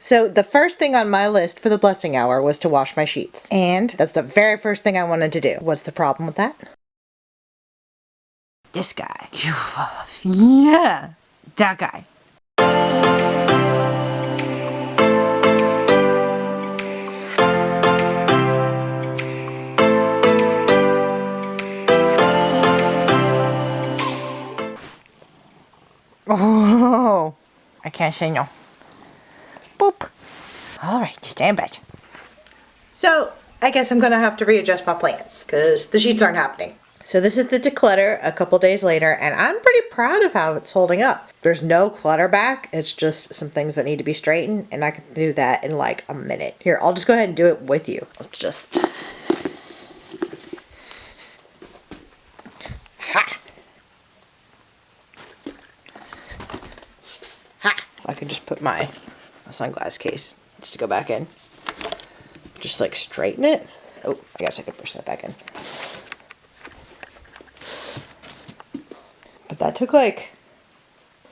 So the first thing on my list for the blessing hour was to wash my sheets. And that's the very first thing I wanted to do. What's the problem with that? This guy. Yeah, that guy. Oh, I can't say no. Boop. All right, stand back. So, I guess I'm gonna have to readjust my plans because the sheets aren't happening. So this is the declutter a couple days later, and I'm pretty proud of how it's holding up. There's no clutter back. It's just some things that need to be straightened, and I can do that in like a minute. Here, I'll just go ahead and do it with you. Let's just... Ha! Ha! If I can just put my sunglass case needs to go back in. Just like straighten it. Oh, I guess I could push that back in. But that took like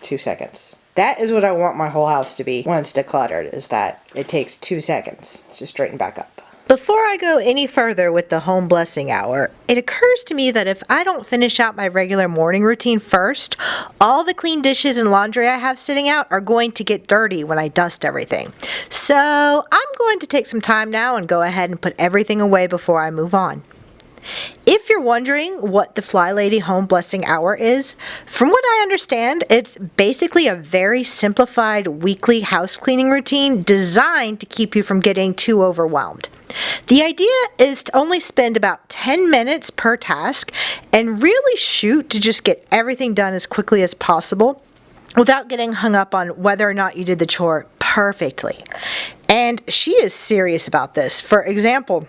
2 seconds. That is what I want my whole house to be when it's decluttered, is that it takes 2 seconds to straighten back up. Before I go any further with the home blessing hour, it occurs to me that if I don't finish out my regular morning routine first, all the clean dishes and laundry I have sitting out are going to get dirty when I dust everything. So I'm going to take some time now and go ahead and put everything away before I move on. If you're wondering what the FlyLady Home Blessing Hour is, from what I understand, it's basically a very simplified weekly house cleaning routine designed to keep you from getting too overwhelmed. The idea is to only spend about 10 minutes per task and really shoot to just get everything done as quickly as possible without getting hung up on whether or not you did the chore perfectly. And she is serious about this. For example,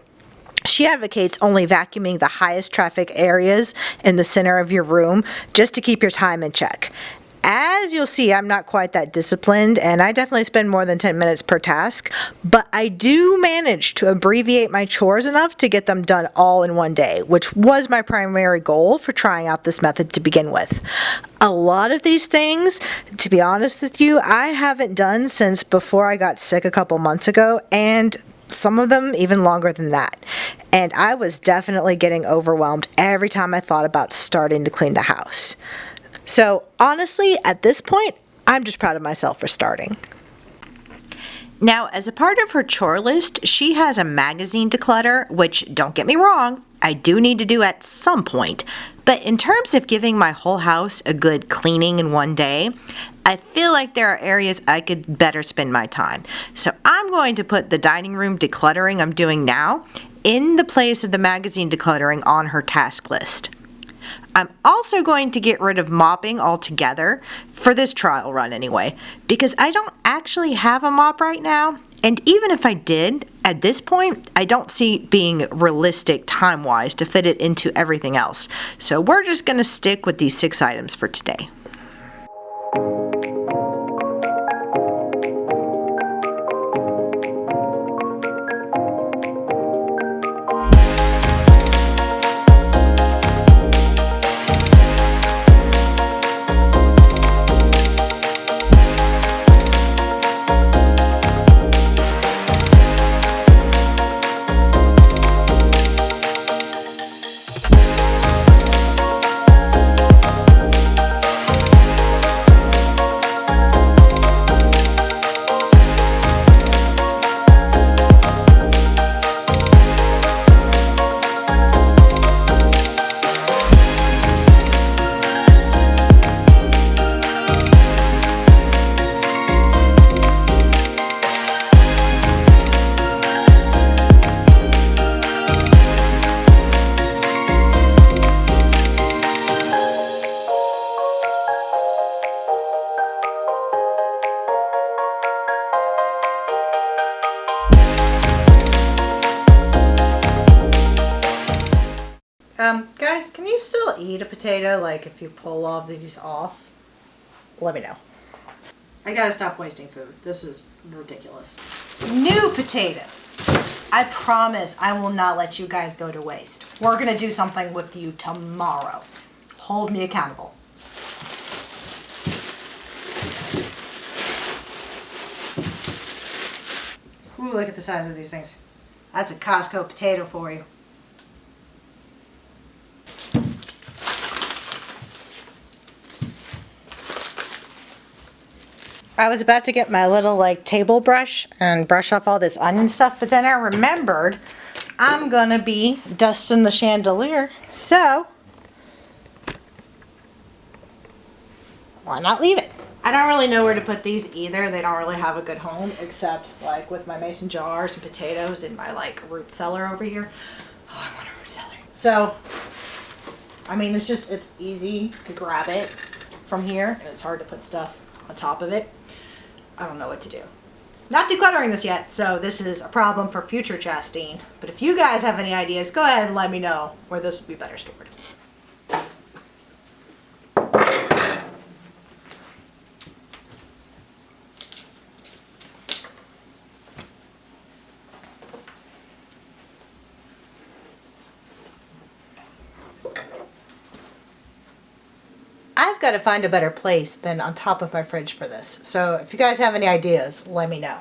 she advocates only vacuuming the highest traffic areas in the center of your room just to keep your time in check. As you'll see, I'm not quite that disciplined, and I definitely spend more than 10 minutes per task, but I do manage to abbreviate my chores enough to get them done all in one day, which was my primary goal for trying out this method to begin with. A lot of these things, to be honest with you, I haven't done since before I got sick a couple months ago, and some of them even longer than that. And I was definitely getting overwhelmed every time I thought about starting to clean the house. So honestly, at this point, I'm just proud of myself for starting. Now, as a part of her chore list, she has a magazine declutter, which, don't get me wrong, I do need to do at some point. But in terms of giving my whole house a good cleaning in one day, I feel like there are areas I could better spend my time. So I'm going to put the dining room decluttering I'm doing now in the place of the magazine decluttering on her task list. I'm also going to get rid of mopping altogether, for this trial run anyway, because I don't actually have a mop right now, and even if I did, at this point, I don't see it being realistic time-wise to fit it into everything else. So we're just going to stick with these 6 items for today. Guys, can you still eat a potato, like if you pull all of these off? Let me know. I gotta stop wasting food. This is ridiculous. New potatoes. I promise I will not let you guys go to waste. We're gonna do something with you tomorrow. Hold me accountable. Ooh, look at the size of these things. That's a Costco potato for you. I was about to get my little like table brush and brush off all this onion stuff, but then I remembered I'm gonna be dusting the chandelier, so why not leave it? I don't really know where to put these either. They don't really have a good home, except like with my mason jars and potatoes in my like root cellar over here. Oh, I want a root cellar. So, I mean, it's easy to grab it from here, and it's hard to put stuff on top of it. I don't know what to do. Not decluttering this yet, so this is a problem for future Chastine. But if you guys have any ideas, go ahead and let me know where this would be better stored. I've got to find a better place than on top of my fridge for this. So if you guys have any ideas, let me know.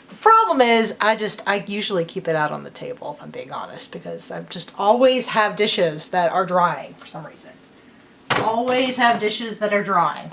The problem is I usually keep it out on the table, if I'm being honest, because I just always have dishes that are drying for some reason. Always have dishes that are drying.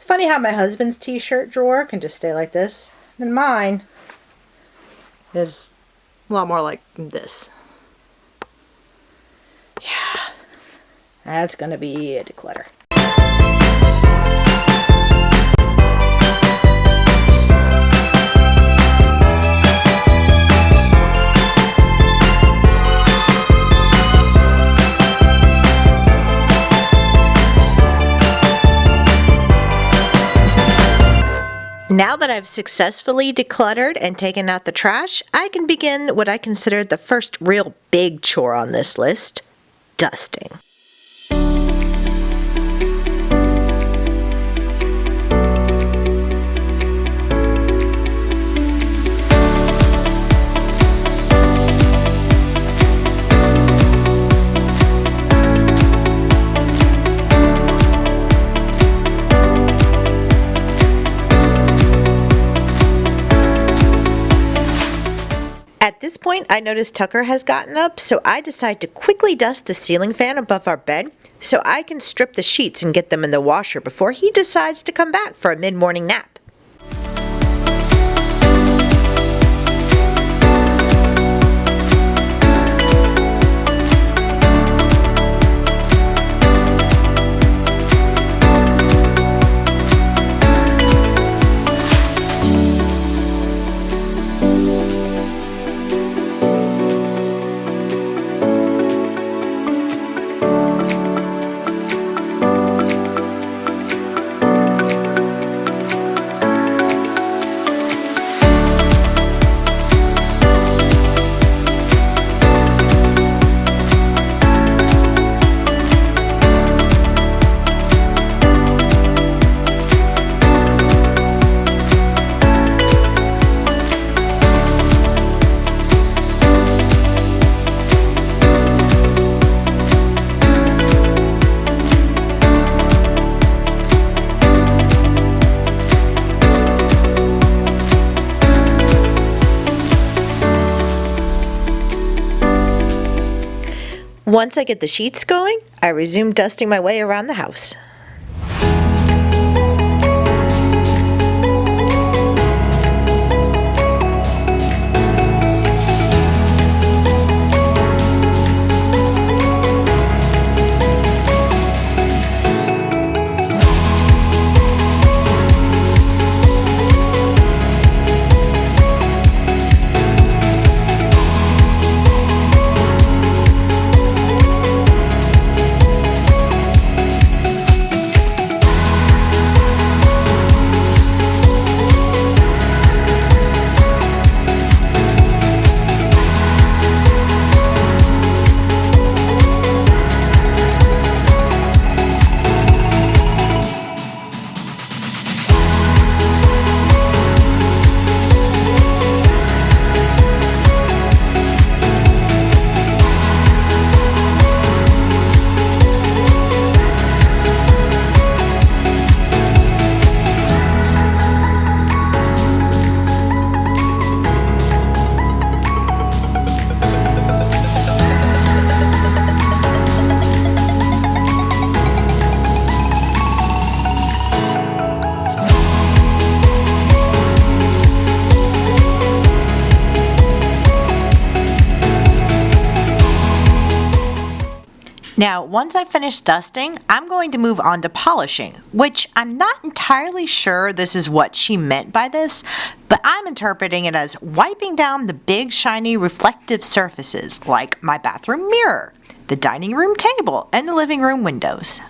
Funny how my husband's t-shirt drawer can just stay like this, and mine is a lot more like this. Yeah, that's gonna be a declutter. Now that I've successfully decluttered and taken out the trash, I can begin what I consider the first real big chore on this list, dusting. At this point, I noticed Tucker has gotten up, so I decide to quickly dust the ceiling fan above our bed so I can strip the sheets and get them in the washer before he decides to come back for a mid-morning nap. Once I get the sheets going, I resume dusting my way around the house. Now, once I finish dusting, I'm going to move on to polishing, which I'm not entirely sure this is what she meant by this, but I'm interpreting it as wiping down the big, shiny, reflective surfaces like my bathroom mirror, the dining room table, and the living room windows.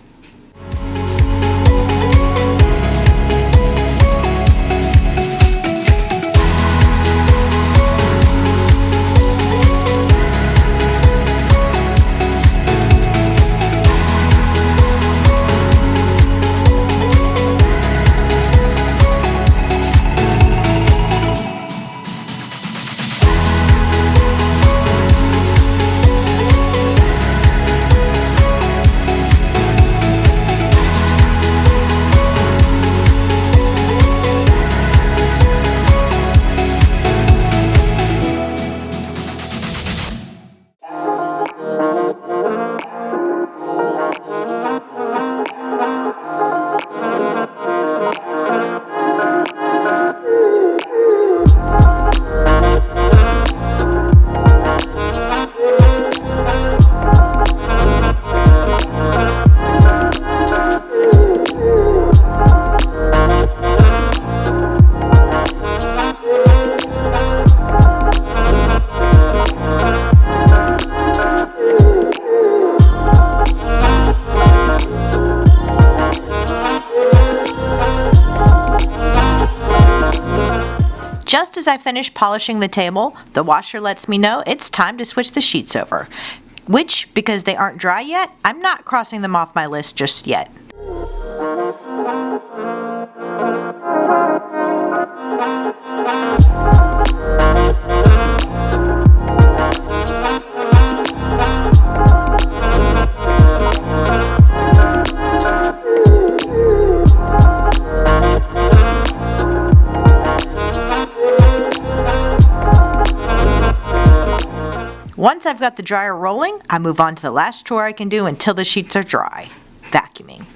Just as I finish polishing the table, the washer lets me know it's time to switch the sheets over, which, because they aren't dry yet, I'm not crossing them off my list just yet. Once I've got the dryer rolling, I move on to the last chore I can do until the sheets are dry: vacuuming.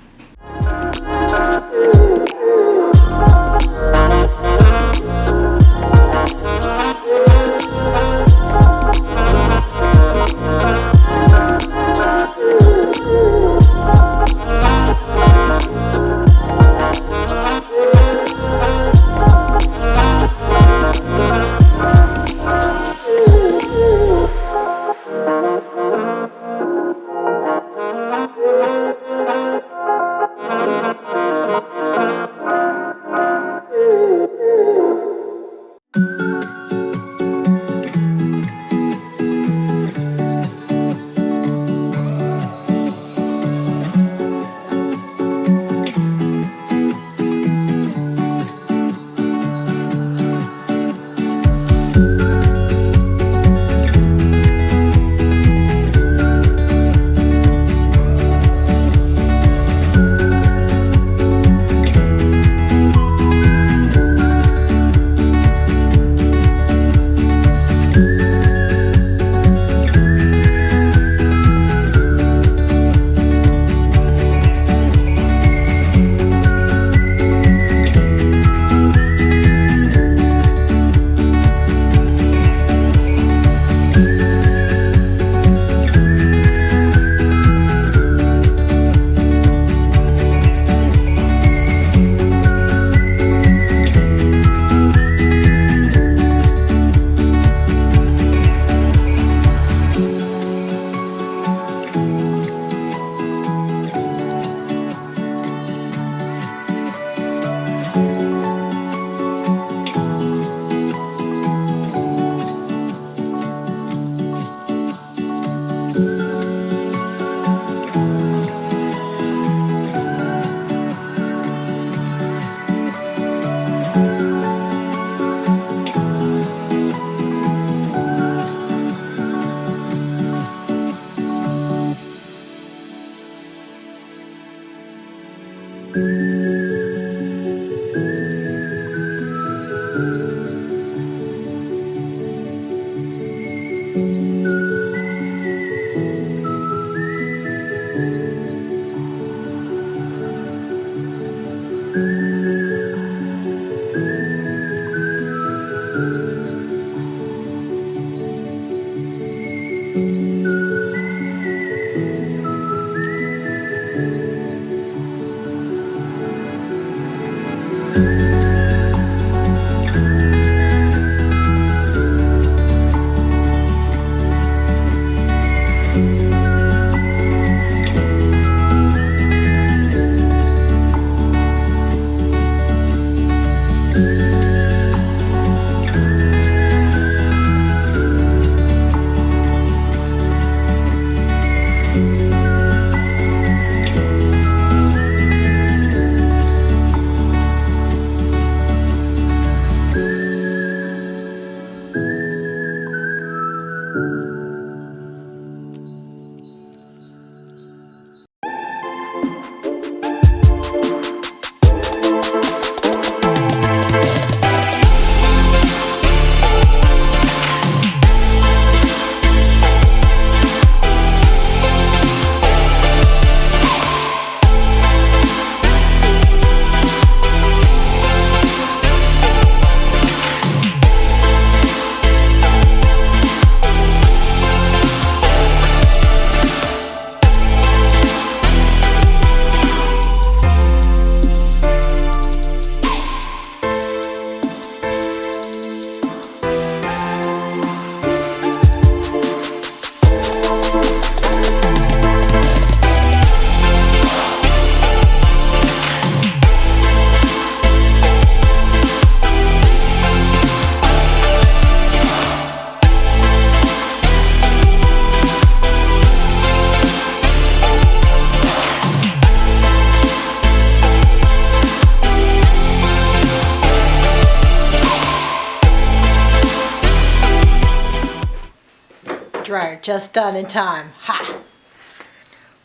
dryer just done in time. Ha!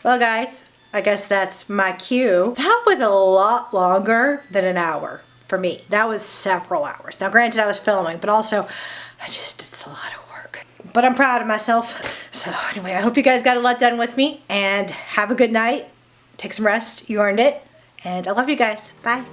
Well guys, I guess that's my cue. That was a lot longer than an hour for me. That was several hours. Now granted I was filming, but also it's a lot of work. But I'm proud of myself. So anyway, I hope you guys got a lot done with me, and have a good night. Take some rest. You earned it. And I love you guys. Bye.